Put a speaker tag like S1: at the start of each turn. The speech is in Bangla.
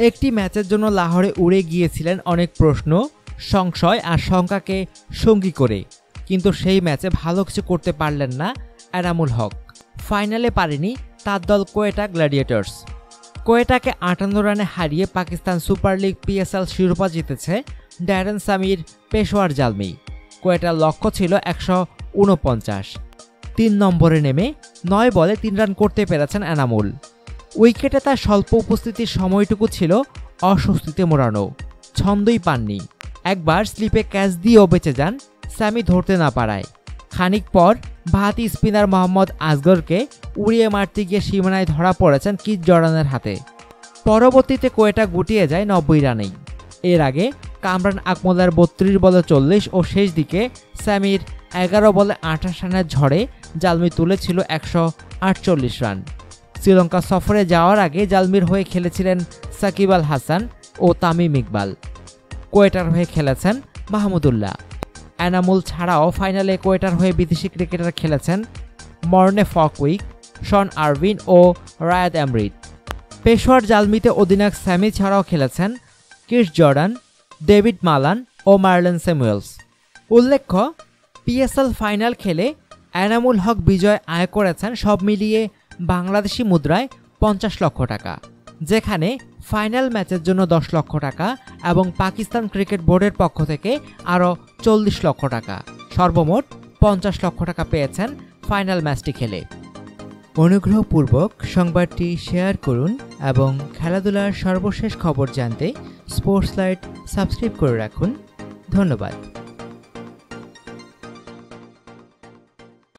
S1: একটি ম্যাচের জন্য লাহোরে উড়ে গিয়েছিলেন অনেক প্রশ্ন, সংশয় আর শঙ্কাকে সঙ্গী করে, কিন্তু সেই ম্যাচে ভালো কিছু করতে পারলেন না এনামুল হক। ফাইনালে পারেনি তার দল কোয়েটা গ্ল্যাডিয়েটর্স। কোয়েটাকে 58 রানে হারিয়ে পাকিস্তান সুপার লিগ PSL শিরোপা জিতেছে ড্যারেন সামির পেশোয়ার জালমি। কোয়েটার লক্ষ্য ছিল 149। 3 নম্বরে নেমে 9 বলে 3 রান করতে পেরেছেন এনামুল। উইকেটে তার স্বল্প উপস্থিতির সময়টুকু ছিল অস্বস্তিতে মোড়ানো, ছন্দই পাননি। একবার স্লিপে ক্যাচ দিয়েও বেঁচে যান স্যামি ধরতে না পারায়। খানিক পর বাঁহাতি স্পিনার মোহাম্মদ আসগরকে উড়িয়ে মারতে গিয়ে সীমানায় ধরা পড়েছেন কিথ জর্ডানের হাতে। পরবর্তীতে কোয়েটা গুটিয়ে যায় 90 রানেই। এর আগে কামরান আকমলের 32 বলে 40 ও শেষ দিকে স্যামির 11 বলে 28 রানের ঝড়ে জালমি তুলেছিল 148 রান। শ্রীলঙ্কা সফরে যাওয়ার আগে জালমির হয়ে খেলেছিলেন সাকিব আল হাসান ও তামিম ইকবাল। কোয়েটার হয়ে খেলেছেন মাহমুদুল্লাহ। এনামুল ছাড়াও ফাইনালে কোয়েটার হয়ে বিদেশি ক্রিকেটার খেলেছেন মর্নে ফকউইক, শন আরভিন ও রায়াদ এমরিট। পেশোয়ার জালমিতে অধিনায়ক স্যামি ছাড়াও খেলেছেন কিথ জর্ডান, ডেভিড মালান ও মার্লেন স্যামুয়েলস। উল্লেখ্য, PSL ফাইনাল খেলে এনামুল হক বিজয় আয় করেছেন সব মিলিয়ে বাংলাদেশি মুদ্রায় 50 লক্ষ টাকা, যেখানে ফাইনাল ম্যাচের জন্য 10 লক্ষ টাকা এবং পাকিস্তান ক্রিকেট বোর্ডের পক্ষ থেকে আরও 40 লক্ষ টাকা, সর্বমোট 50 লক্ষ টাকা পেয়েছেন ফাইনাল ম্যাচটি খেলে। অনুগ্রহপূর্বক সংবাদটি শেয়ার করুন এবং খেলাধুলার সর্বশেষ খবর জানতে স্পোর্টস লাইট সাবস্ক্রাইব করে রাখুন। ধন্যবাদ।